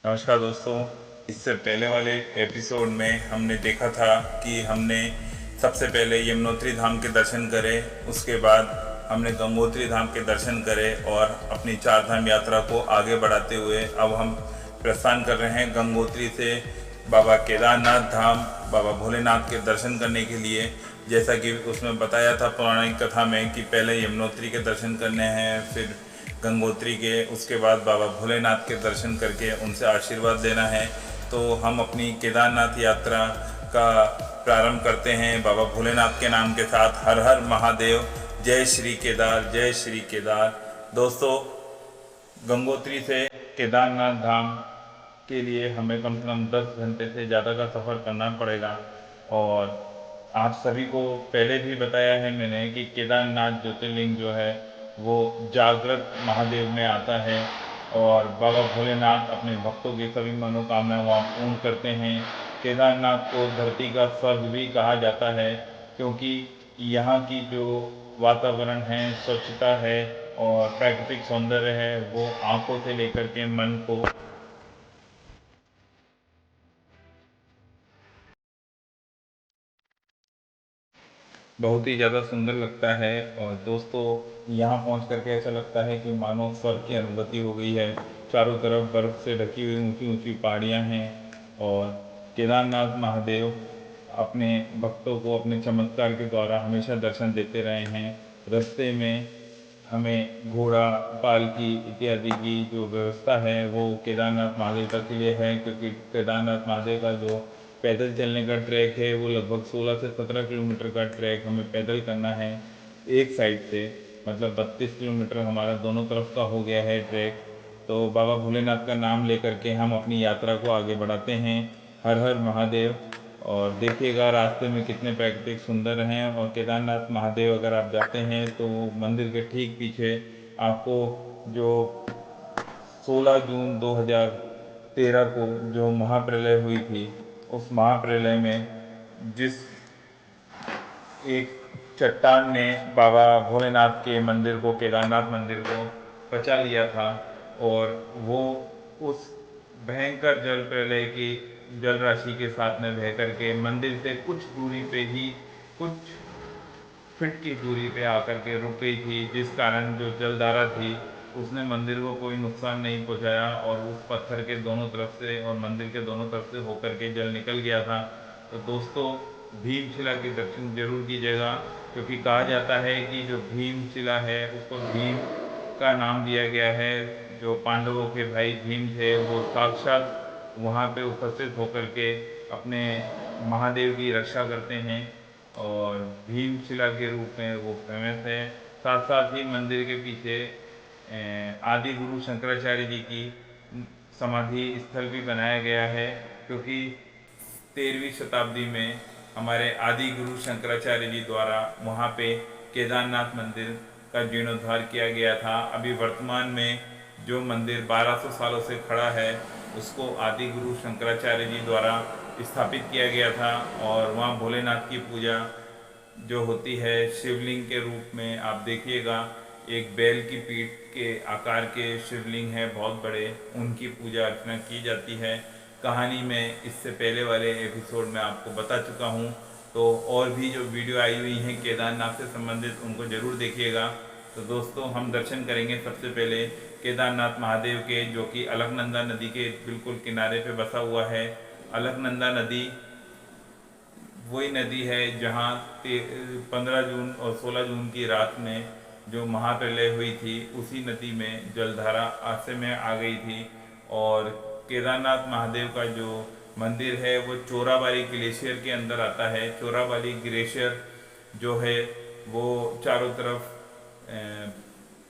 नमस्कार दोस्तों। इससे पहले वाले एपिसोड में हमने देखा था कि हमने सबसे पहले यमुनोत्री धाम के दर्शन करे, उसके बाद हमने गंगोत्री धाम के दर्शन करे और अपनी चार धाम यात्रा को आगे बढ़ाते हुए अब हम प्रस्थान कर रहे हैं गंगोत्री से बाबा केदारनाथ धाम, बाबा भोलेनाथ के दर्शन करने के लिए। जैसा कि उसमें बताया था पौराणिक कथा में कि पहले यमुनोत्री के दर्शन करने हैं, फिर गंगोत्री के, उसके बाद बाबा भोलेनाथ के दर्शन करके उनसे आशीर्वाद लेना है। तो हम अपनी केदारनाथ यात्रा का प्रारंभ करते हैं बाबा भोलेनाथ के नाम के साथ। हर हर महादेव, जय श्री केदार, जय श्री केदार। दोस्तों, गंगोत्री से केदारनाथ धाम के लिए हमें कम से कम 10 घंटे से ज़्यादा का सफ़र करना पड़ेगा। और आप सभी को पहले भी बताया है मैंने कि केदारनाथ ज्योतिर्लिंग जो है वो जागृत महादेव में आता है और बाबा भोलेनाथ अपने भक्तों की सभी मनोकामनाएं वहाँ पूर्ण करते हैं। केदारनाथ को धरती का स्वर्ग भी कहा जाता है, क्योंकि यहाँ की जो वातावरण है, स्वच्छता है और प्राकृतिक सौंदर्य है, वो आंखों से लेकर के मन को बहुत ही ज़्यादा सुंदर लगता है। और दोस्तों, यहाँ पहुँच करके ऐसा लगता है कि मानो स्वर्ग की अनुभूति हो गई है। चारों तरफ बर्फ़ से ढकी हुई ऊंची ऊंची पहाड़ियाँ हैं और केदारनाथ महादेव अपने भक्तों को अपने चमत्कार के द्वारा हमेशा दर्शन देते रहे हैं। रास्ते में हमें घोड़ा, पालकी इत्यादि की जो व्यवस्था है वो केदारनाथ महादेव तक के लिए है, क्योंकि केदारनाथ महादेव का जो पैदल चलने का ट्रैक है वो लगभग 16 से 17 किलोमीटर का ट्रैक हमें पैदल करना है एक साइड से। मतलब 32 किलोमीटर हमारा दोनों तरफ का हो गया है ट्रैक। तो बाबा भोलेनाथ का नाम लेकर के हम अपनी यात्रा को आगे बढ़ाते हैं। हर हर महादेव। और देखिएगा रास्ते में कितने प्राकृतिक सुंदर हैं। और केदारनाथ महादेव अगर आप जाते हैं तो मंदिर के ठीक पीछे आपको जो 16 जून 2013 को जो महाप्रलय हुई थी, उस महाप्रलय में जिस एक चट्टान ने बाबा भोलेनाथ के मंदिर को, केदारनाथ मंदिर को बचा लिया था, और वो उस भयंकर जल प्रलय की जल राशि के साथ में बह करके मंदिर से कुछ दूरी पे ही, कुछ फीट की दूरी पे आकर के रुक गई थी, जिस कारण जो जलधारा थी उसने मंदिर को कोई नुकसान नहीं पहुंचाया और उस पत्थर के दोनों तरफ से और मंदिर के दोनों तरफ से होकर के जल निकल गया था। तो दोस्तों, भीमशिला के दर्शन जरूर कीजिएगा, क्योंकि कहा जाता है कि जो भीमशिला है उसको भीम का नाम दिया गया है। जो पांडवों के भाई भीम थे वो साक्षात वहाँ पे उपस्थित होकर के अपने महादेव की रक्षा करते हैं और भीमशिला के रूप में वो फेमस है। साथ साथ ही मंदिर के पीछे आदि गुरु शंकराचार्य जी की समाधि स्थल भी बनाया गया है, क्योंकि 13वीं शताब्दी में हमारे आदि गुरु शंकराचार्य जी द्वारा वहाँ पे केदारनाथ मंदिर का जीर्णोद्धार किया गया था। अभी वर्तमान में जो मंदिर 1200 सालों से खड़ा है उसको आदि गुरु शंकराचार्य जी द्वारा स्थापित किया गया था। और वहाँ भोलेनाथ की पूजा जो होती है शिवलिंग के रूप में, आप देखिएगा एक बैल की पीठ के आकार के शिवलिंग है बहुत बड़े, उनकी पूजा अर्चना की जाती है। कहानी में इससे पहले वाले एपिसोड में आपको बता चुका हूँ। तो और भी जो वीडियो आई हुई हैं केदारनाथ से संबंधित, उनको ज़रूर देखिएगा। तो दोस्तों, हम दर्शन करेंगे सबसे पहले केदारनाथ महादेव के, जो कि अलकनंदा नदी के बिल्कुल किनारे पे बसा हुआ है। अलकनंदा नदी वही नदी है जहाँ 15 जून और 16 जून की रात में जो महाप्रलय हुई थी, उसी नदी में जलधारा आसे में आ गई थी। और केदारनाथ महादेव का जो मंदिर है वो चोराबाड़ी ग्लेशियर के अंदर आता है। चोराबाड़ी ग्लेशियर जो है वो चारों तरफ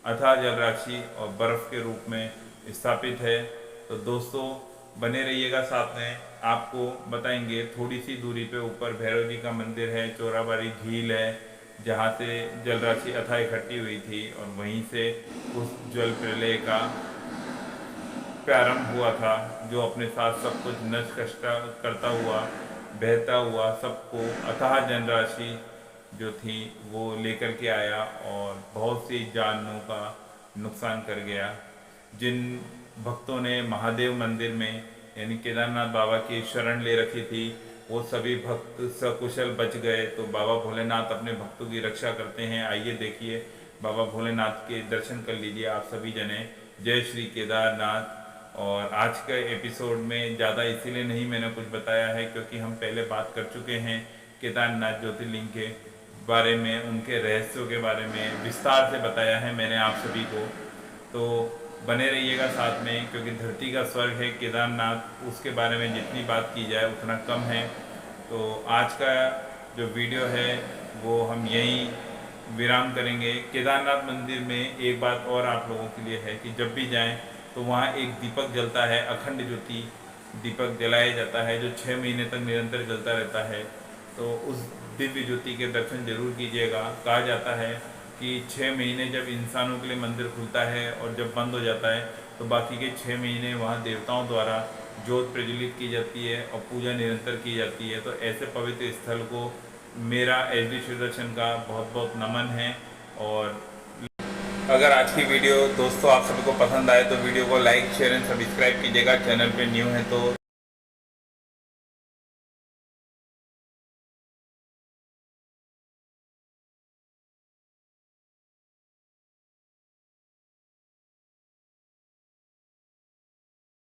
अथाह जल राशि और बर्फ़ के रूप में स्थापित है। तो दोस्तों, बने रहिएगा साथ में, आपको बताएंगे। थोड़ी सी दूरी पे ऊपर भैरव जी का मंदिर है, चोराबाड़ी झील है जहाँ से जल राशि अथाह इकट्ठी हुई थी और वहीं से उस जल प्रलय का प्रारंभ हुआ था, जो अपने साथ सब कुछ नष्ट करता हुआ, बहता हुआ, सबको अथाह जनराशि जो थी वो लेकर के आया और बहुत सी जानों का नुकसान कर गया। जिन भक्तों ने महादेव मंदिर में यानी केदारनाथ बाबा की शरण ले रखी थी, वो सभी भक्त सकुशल बच गए। तो बाबा भोलेनाथ अपने भक्तों की रक्षा करते हैं। आइए देखिए, बाबा भोलेनाथ के दर्शन कर लीजिए आप सभी जने। जय श्री केदारनाथ। और आज के एपिसोड में ज़्यादा इसीलिए नहीं मैंने कुछ बताया है, क्योंकि हम पहले बात कर चुके हैं केदारनाथ ज्योतिर्लिंग के बारे में, उनके रहस्यों के बारे में विस्तार से बताया है मैंने आप सभी को। तो बने रहिएगा साथ में, क्योंकि धरती का स्वर्ग है केदारनाथ, उसके बारे में जितनी बात की जाए उतना कम है। तो आज का जो वीडियो है वो हम यहीं विराम करेंगे। केदारनाथ मंदिर में एक बात और आप लोगों के लिए है कि जब भी जाएं तो वहाँ एक दीपक जलता है, अखंड ज्योति दीपक जलाया जाता है, जो 6 महीने तक निरंतर जलता रहता है। तो उस दिव्य ज्योति के दर्शन जरूर कीजिएगा। कहा जाता है कि 6 महीने जब इंसानों के लिए मंदिर खुलता है और जब बंद हो जाता है, तो बाकी के 6 महीने वहाँ देवताओं द्वारा ज्योत प्रज्वलित की जाती है और पूजा निरंतर की जाती है। तो ऐसे पवित्र स्थल को मेरा एचडी शिव दर्शन का बहुत बहुत नमन है। और अगर आज की वीडियो दोस्तों आप सभी को पसंद आए तो वीडियो को लाइक शेयर एंड सब्सक्राइब कीजिएगा। चैनल पे न्यू है तो